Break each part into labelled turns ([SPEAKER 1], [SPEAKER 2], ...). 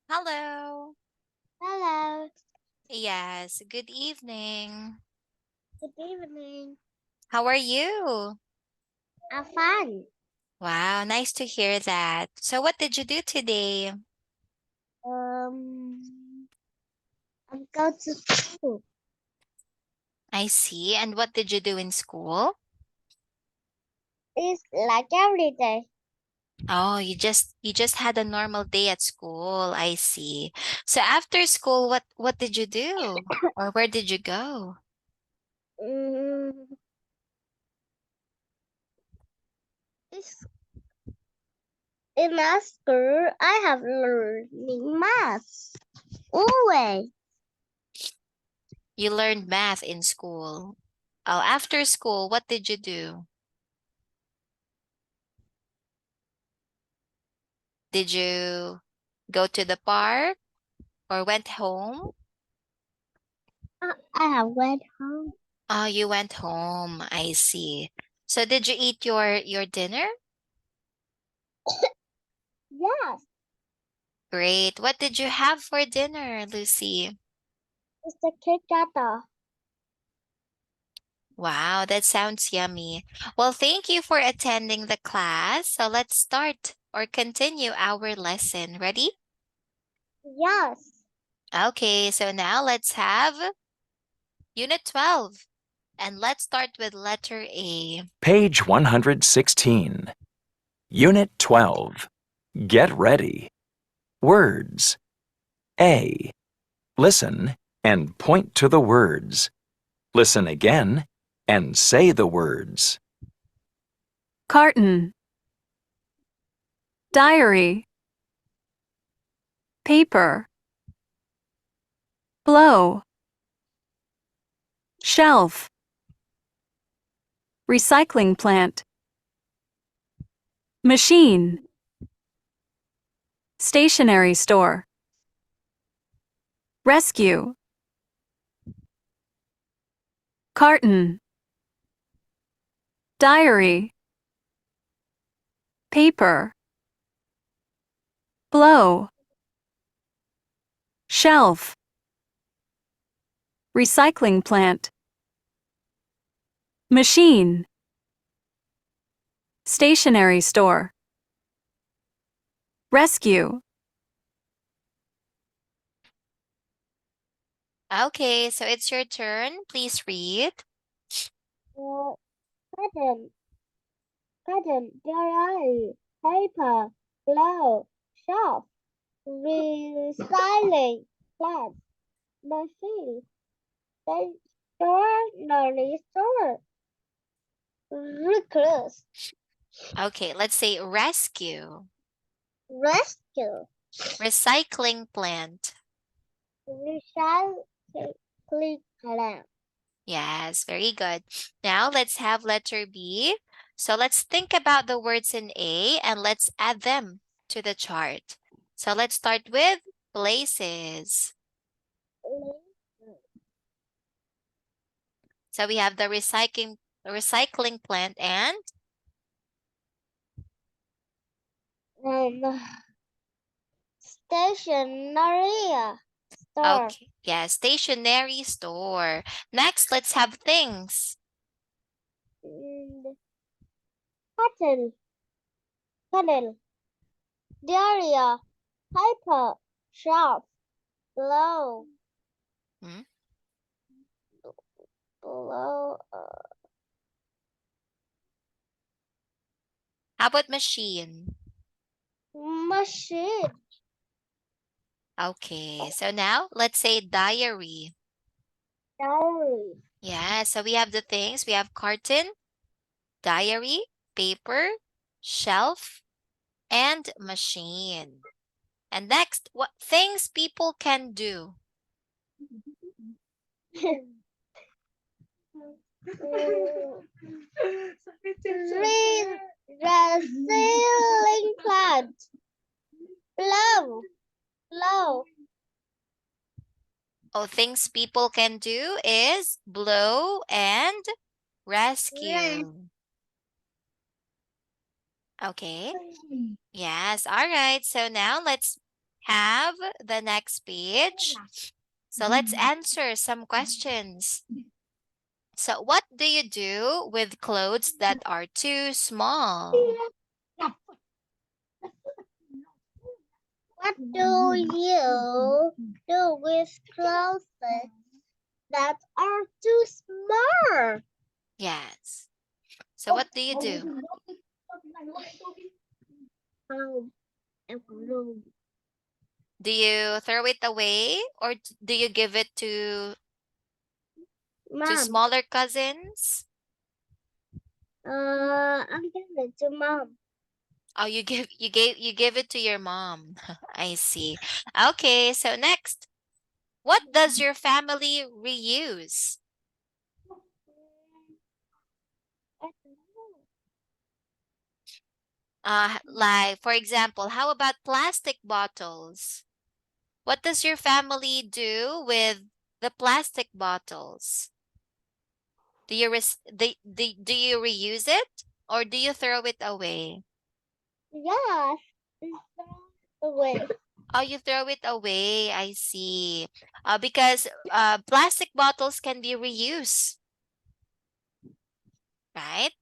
[SPEAKER 1] Hello.
[SPEAKER 2] Hello.
[SPEAKER 1] Yes, good evening.
[SPEAKER 2] Good evening.
[SPEAKER 1] How are you?
[SPEAKER 2] I'm fine.
[SPEAKER 1] Wow, nice to hear that. So, what did you do today?
[SPEAKER 2] I'm going to school.
[SPEAKER 1] I see. And what did you do in school?
[SPEAKER 2] It's like every day.
[SPEAKER 1] Oh, you just had a normal day at school. I see. So after school, what did you do? Or where did you go?
[SPEAKER 2] Mm, it's in my school. I have learning math. Always.
[SPEAKER 1] You learned math in school. Oh, after school, what did you do? Did you go to the park or went home?
[SPEAKER 2] I have went home.
[SPEAKER 1] Oh, you went home. I see. So did you eat your dinner?
[SPEAKER 2] Yes.
[SPEAKER 1] Great. What did you have for dinner, Lucy?
[SPEAKER 2] It's the kindergarten.
[SPEAKER 1] Wow, that sounds yummy. Well, thank you for attending the class. So let's start or continue our lesson. Ready?
[SPEAKER 2] Yes.
[SPEAKER 1] Okay, so now let's have Unit 12. And let's start with letter A.
[SPEAKER 3] Page 116. Unit 12. Get ready. Words. A. Listen and point to the words. Listen again and say the words.
[SPEAKER 4] Carton, diary, paper, blow, shelf, recycling plant, machine, stationery store, rescue, carton, diary, paper, blow, shelf, recycling plant, machine, stationery store, rescue,
[SPEAKER 1] Okay, so it's your turn. Please read.
[SPEAKER 2] Cotton, diary, paper, glove, shelf, recycling, plant, machine, stationery store, recluse,
[SPEAKER 1] Okay, let's say rescue,
[SPEAKER 2] rescue,
[SPEAKER 1] recycling plant.
[SPEAKER 2] recycling plant.
[SPEAKER 1] Yes, very good. Now let's have letter B. So let's think about the words in A and let's add them to the chart. So let's start with places. So we have the recycling plant and
[SPEAKER 2] Um, stationery store.
[SPEAKER 1] okay, yeah, stationery store. Next, let's have things.
[SPEAKER 2] Mm, cotton, cotton, diarrhea, paper, shelf, blow,
[SPEAKER 1] Hmm?
[SPEAKER 2] blow,
[SPEAKER 1] How about machine?
[SPEAKER 2] machine,
[SPEAKER 1] Okay, so now let's say diary.
[SPEAKER 2] diary,
[SPEAKER 1] Yeah, so we have the things. We have carton, diary, paper, shelf, and machine. And next, what things people can do?
[SPEAKER 2] read the ceiling plant, blow, blow,
[SPEAKER 1] Oh, things people can do is blow and rescue. Okay. Yes. All right. So now let's have the next page. So let's answer some questions. So what do you do with clothes that are too small?
[SPEAKER 2] What do you do with clothes that are too small?
[SPEAKER 1] Yes. So what do you do? Do you throw it away or do you give it to
[SPEAKER 2] Mom,
[SPEAKER 1] smaller cousins?
[SPEAKER 2] I'm giving it to mom.
[SPEAKER 1] Oh, you give it to your mom. I see. Okay, so next. What does your family reuse? Like for example, how about plastic bottles? What does your family do with the plastic bottles? Do you reuse it or do you throw it away?
[SPEAKER 2] Yes, away.
[SPEAKER 1] Oh, you throw it away. I see. Because plastic bottles can be reused, right?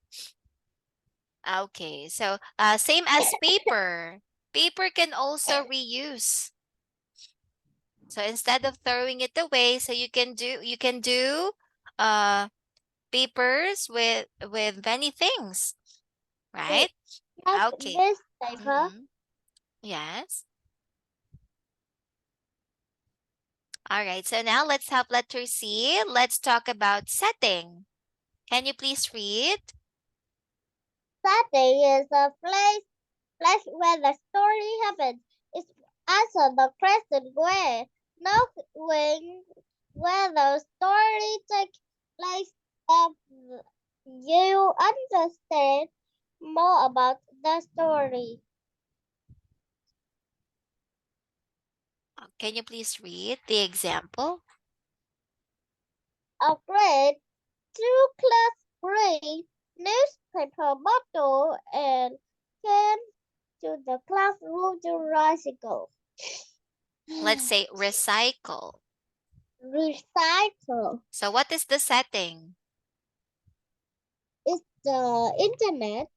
[SPEAKER 1] Okay, so same as paper. Paper can also reuse. So instead of throwing it away, so you can do uh papers with many things, right?
[SPEAKER 2] Yes,
[SPEAKER 1] Okay.
[SPEAKER 2] this paper.
[SPEAKER 1] Mm-hmm. Yes. All right. So now let's have letter C. Let's talk about setting. Can you please read?
[SPEAKER 2] Setting is a place where the story happens. It's answer the question where, knowing where the story takes place, and you understand more about the story.
[SPEAKER 1] Can you please read the example?
[SPEAKER 2] A grade 2 class 3 newspaper bottle and came to the classroom to recycle.
[SPEAKER 1] Let's say recycle.
[SPEAKER 2] Recycle
[SPEAKER 1] So what is the setting?
[SPEAKER 2] is the internet.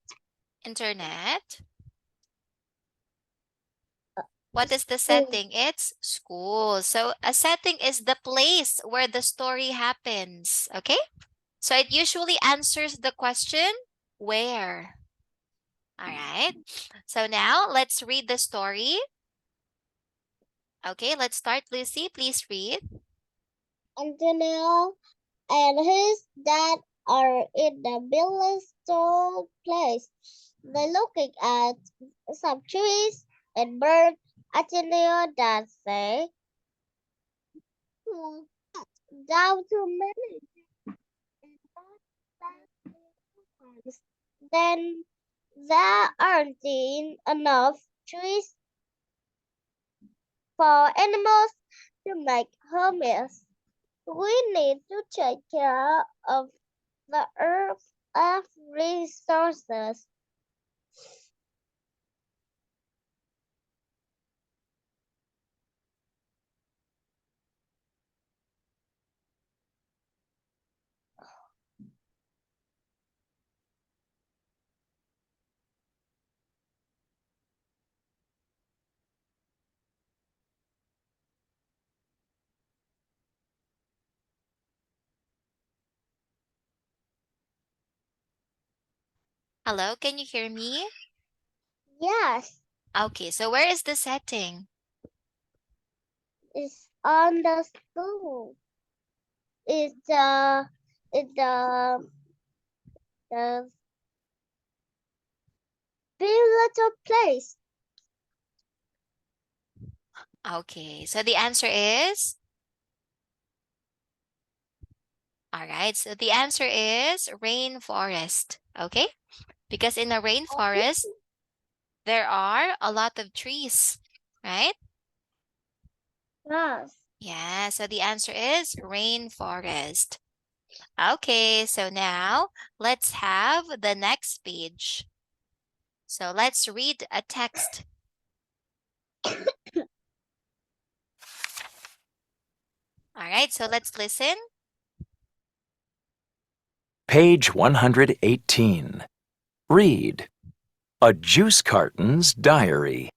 [SPEAKER 1] Internet. What is the
[SPEAKER 2] School.
[SPEAKER 1] setting? It's school. So a setting is the place where the story happens. Okay? So it usually answers the question, where? All right. So now let's read the story. Okay, let's start. Lucy, please read.
[SPEAKER 2] Antonio and his dad are in the village store place. They're looking at some trees and birds. Antonio dad say, "Hmm, down too many. Then there aren't enough trees for animals to make homes. We need to take care of the earth resources."
[SPEAKER 1] Hello, can you hear me?
[SPEAKER 2] Yes,
[SPEAKER 1] Okay, so where is the setting?
[SPEAKER 2] it's on the school. It's the big little place.
[SPEAKER 1] Okay, so the answer is? All right, so the answer is rainforest. Okay? Because in a rainforest, there are a lot of trees, right?
[SPEAKER 2] Yes.
[SPEAKER 1] Yeah, so the answer is rainforest. Okay, so now let's have the next page. So let's read a text. right, so let's listen.
[SPEAKER 3] Page 118. Read. A juice carton's diary.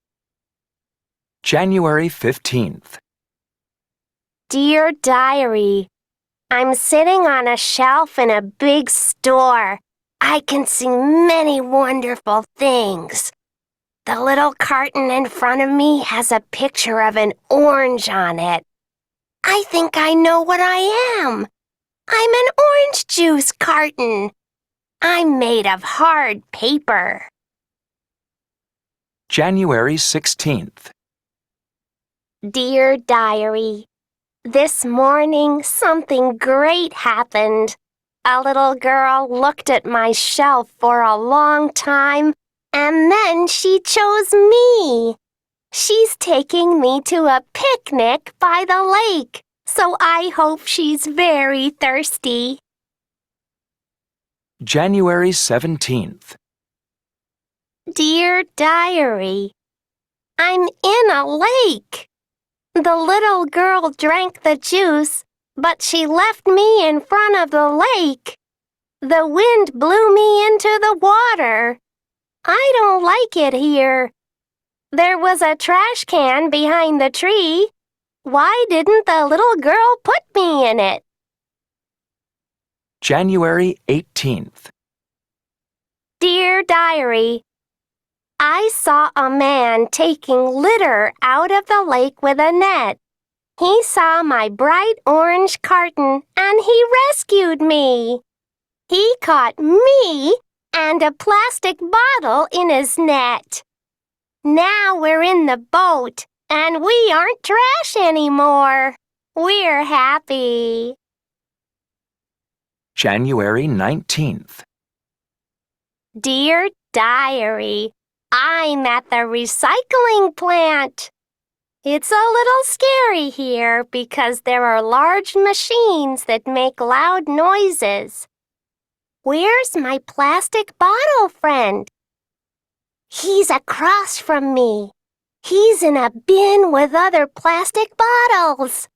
[SPEAKER 3] January 15th.
[SPEAKER 5] Dear Diary, I'm sitting on a shelf in a big store. I can see many wonderful things. The little carton in front of me has a picture of an orange on it. I think I know what I am. I'm an orange juice carton. I'm made of hard paper.
[SPEAKER 3] January 16th.
[SPEAKER 5] Dear Diary, this morning something great happened. A little girl looked at my shelf for a long time, and then she chose me. She's taking me to a picnic by the lake, so I hope she's very thirsty.
[SPEAKER 3] January 17th.
[SPEAKER 5] Dear Diary, I'm in a lake. The little girl drank the juice, but she left me in front of the lake. The wind blew me into the water. I don't like it here. There was a trash can behind the tree. Why didn't the little girl put me in it?
[SPEAKER 3] January 18th.
[SPEAKER 5] Dear Diary, I saw a man taking litter out of the lake with a net. He saw my bright orange carton and he rescued me. He caught me and a plastic bottle in his net. Now we're in the boat and we aren't trash anymore. We're happy.
[SPEAKER 3] January 19th.
[SPEAKER 5] Dear Diary, I'm at the recycling plant. It's a little scary here because there are large machines that make loud noises. Where's my plastic bottle friend? He's across from me. He's in a bin with other plastic bottles.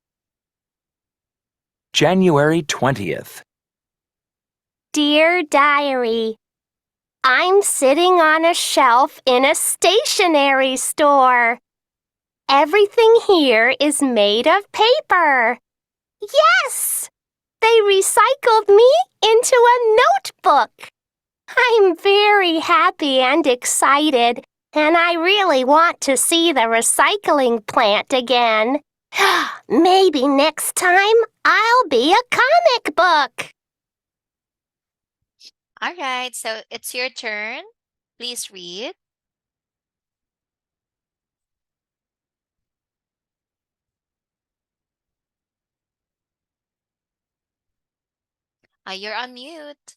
[SPEAKER 3] January 20th.
[SPEAKER 5] Dear Diary, I'm sitting on a shelf in a stationery store. Everything here is made of paper. Yes! They recycled me into a notebook. I'm very happy and excited, and I really want to see the recycling plant again. Maybe next time I'll be a comic book.
[SPEAKER 1] All right, so it's your turn. Please read. You're on mute.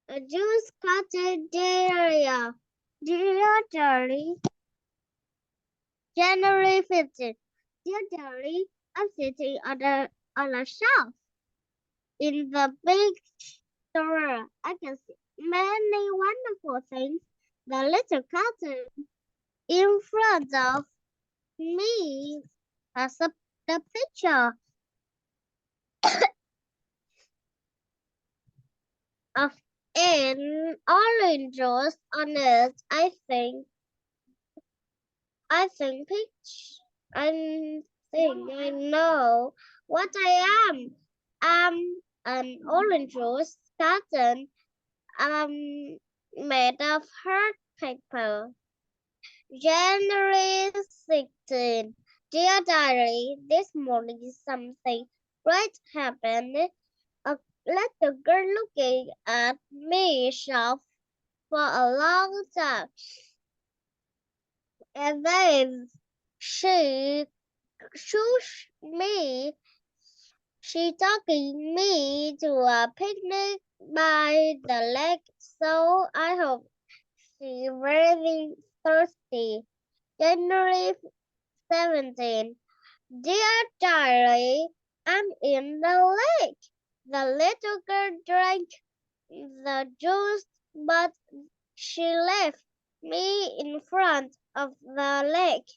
[SPEAKER 2] A juice carton diarrhea. Dear Diary, January 15th. Dear Diary, I'm sitting on a shelf in the big store. I can see many wonderful things. The little carton in front of me has the picture of an orange juice on it. I think I know what I am. I'm an orange juice carton. Made of hard paper. January 16. Dear Diary, this morning something great happened. A little girl looking at me shelf for a long time. And then she shushed me. She taking me to a picnic by the lake, so I hope she's very thirsty. January 17. Dear Diary, I'm in the lake. The little girl drank the juice, but she left me in front of the lake.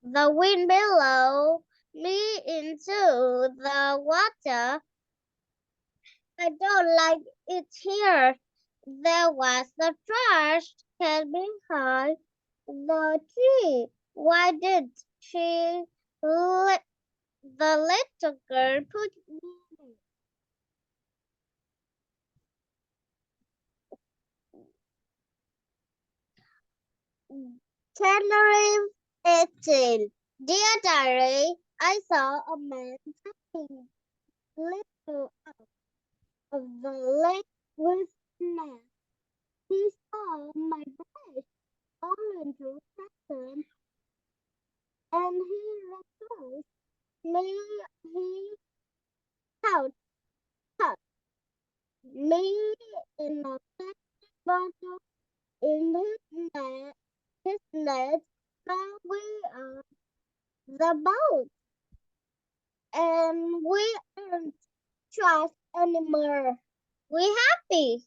[SPEAKER 2] The wind below me into the water. I don't like it here. There was the trash can behind the tree. Why did she let the little girl put me January 18. Dear Diary, I saw a man taking little out of the lake with net. He saw my brush all into pattern and he refused me. He out touched me in a plastic bottle in his net. Now we are the boat and we aren't trust anymore. We happy.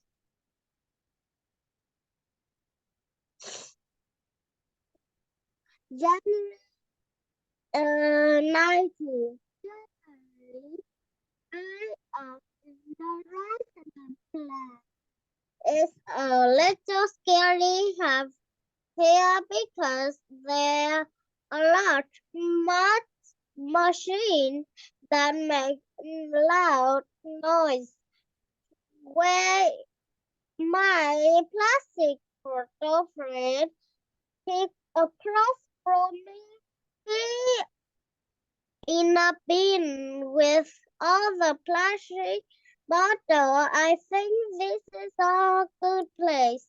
[SPEAKER 2] January 19. January, I am in the right plan. It's a little scary have here because there are a lot much machine that make loud noise. Where my plastic photo frame hit across from me, he in a bin with all the plastic bottle. I think this is a good place.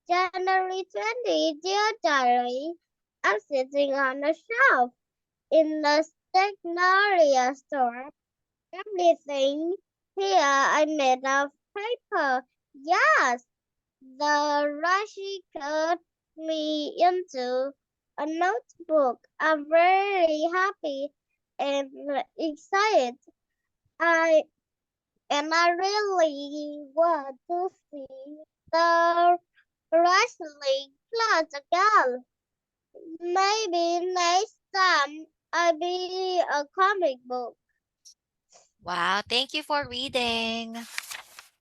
[SPEAKER 2] January 20, dear diary. I'm sitting on a shelf in the stationery store. Everything here I made of paper. Yes, the Rashi cut me into a notebook. I'm very happy and excited. I I really want to see the wrestling class again. Maybe next time I'll be a comic book.
[SPEAKER 1] Wow, thank you for reading.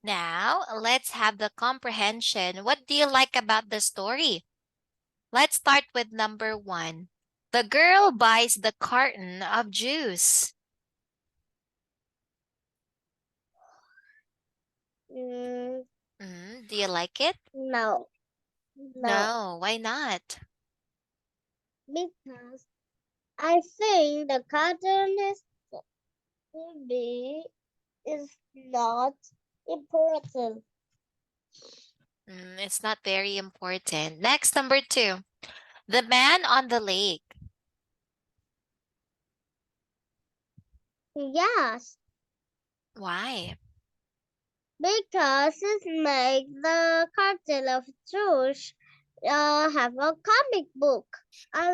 [SPEAKER 1] Now, let's have the comprehension. What do you like about the story? Let's start with number 1. The girl buys the carton of juice.
[SPEAKER 2] Mm,
[SPEAKER 1] Do you like it?
[SPEAKER 2] no,
[SPEAKER 1] No, why not?
[SPEAKER 2] because I think the cartoon is not important.
[SPEAKER 1] It's not very important. Next, number 2. The man on the lake.
[SPEAKER 2] Yes,
[SPEAKER 1] Why?
[SPEAKER 2] because it makes the cartoon of Josh have a comic book. I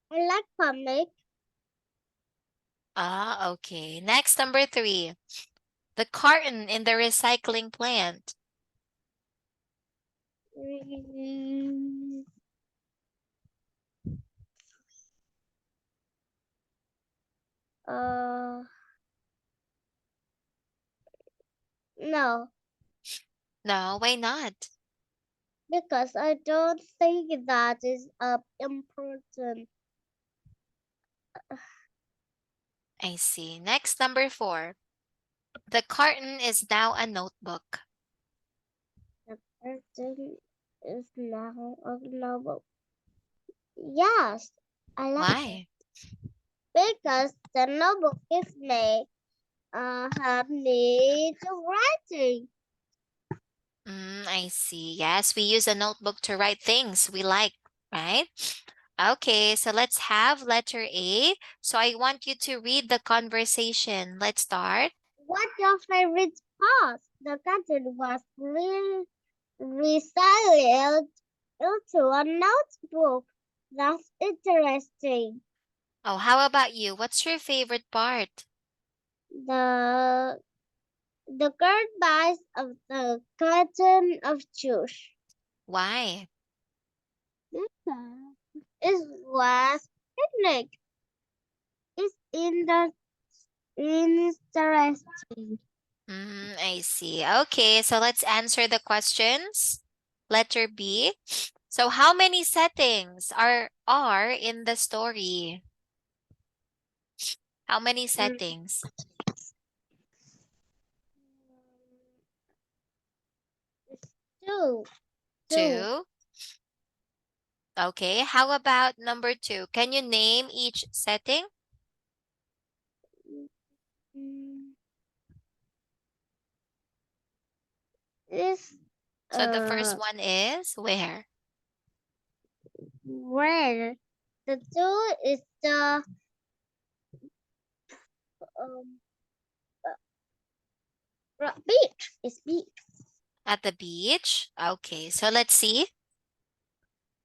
[SPEAKER 2] like comic.
[SPEAKER 1] Ah, okay. Next, number 3. The carton in the recycling plant.
[SPEAKER 2] Mm, Uh, no,
[SPEAKER 1] No, why not?
[SPEAKER 2] because I don't think that is important.
[SPEAKER 1] I see. Next, number 4. The carton is now a notebook.
[SPEAKER 2] The person is now a novel. Yes, I like it
[SPEAKER 1] Why?
[SPEAKER 2] because the notebook is made help me to writing.
[SPEAKER 1] I see. Yes, we use a notebook to write things we like, right? Okay, so let's have letter A. So I want you to read the conversation. Let's start.
[SPEAKER 2] What your favorite part? The cartoon was resilient into a notebook. That's interesting.
[SPEAKER 1] Oh, how about you? What's your favorite part?
[SPEAKER 2] The The goodbyes of the curtain of juice.
[SPEAKER 1] Why?
[SPEAKER 2] It was picnic. It's in the interesting.
[SPEAKER 1] I see. Okay, so let's answer the questions. Letter B. So how many settings are in the story? How many settings?
[SPEAKER 2] Two. Two.
[SPEAKER 1] Two. Okay, how about number 2? Can you name each setting?
[SPEAKER 2] Mm, This
[SPEAKER 1] So the first one is where?
[SPEAKER 2] where the two is the um beach. It's beach.
[SPEAKER 1] At the beach. Okay, so let's see.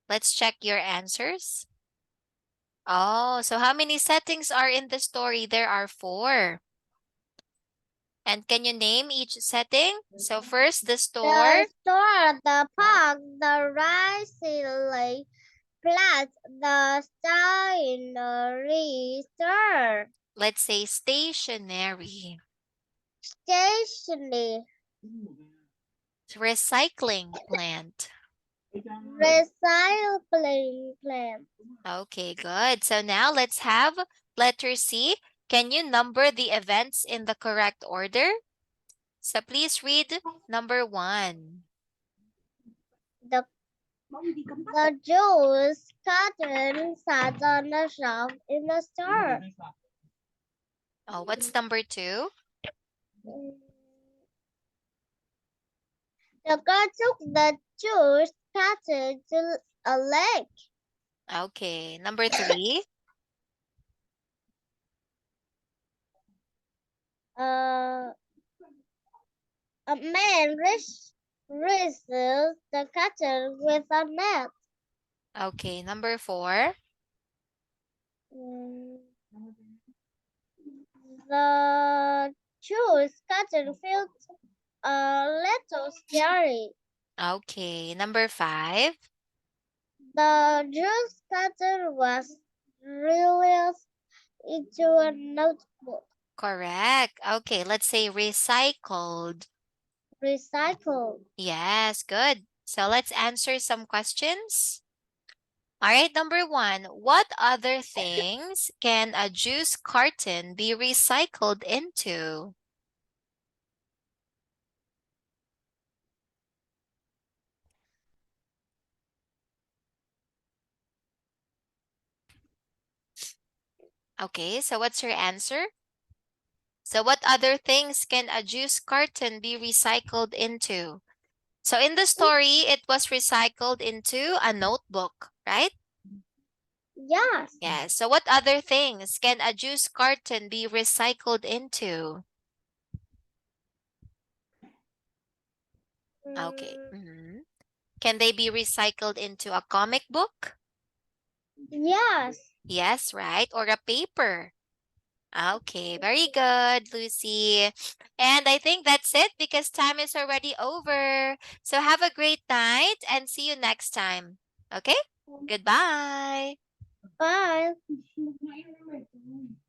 [SPEAKER 1] Let's check your answers. Oh, so how many settings are in the story? There are 4. And can you name each setting? So first, the store.
[SPEAKER 2] The store, the park, the rising plant, the stationery store,
[SPEAKER 1] Let's say stationery.
[SPEAKER 2] stationery,
[SPEAKER 1] Recycling plant.
[SPEAKER 2] recycling plant.
[SPEAKER 1] Okay, good. So now let's have letter C. Can you number the events in the correct order? So please read number 1.
[SPEAKER 2] The juice carton sat on the shelf in the store.
[SPEAKER 1] Oh, what's number 2?
[SPEAKER 2] The girl took the juice carton to a lake.
[SPEAKER 1] Okay, number 3.
[SPEAKER 2] Uh, a man wrestles the carton with a net.
[SPEAKER 1] Okay, number 4.
[SPEAKER 2] Mm, The juice carton felt a little scary.
[SPEAKER 1] Okay, number 5.
[SPEAKER 2] The juice carton was released into a notebook.
[SPEAKER 1] Correct. Okay, let's say recycled.
[SPEAKER 2] Recycled.
[SPEAKER 1] Yes, good. So let's answer some questions. All right, number 1. What other things can a juice carton be recycled into? Okay, so what's your answer? So what other things can a juice carton be recycled into? So in the story, it was recycled into a notebook, right?
[SPEAKER 2] Yes.
[SPEAKER 1] Yes. So what other things can a juice carton be recycled into? Okay. Can they be recycled into a comic book?
[SPEAKER 2] Yes.
[SPEAKER 1] Yes, right? Or a paper? Okay, very good, Lucy. And I think that's it because time is already over. So have a great night and see you next time. Okay? Goodbye.
[SPEAKER 2] Bye.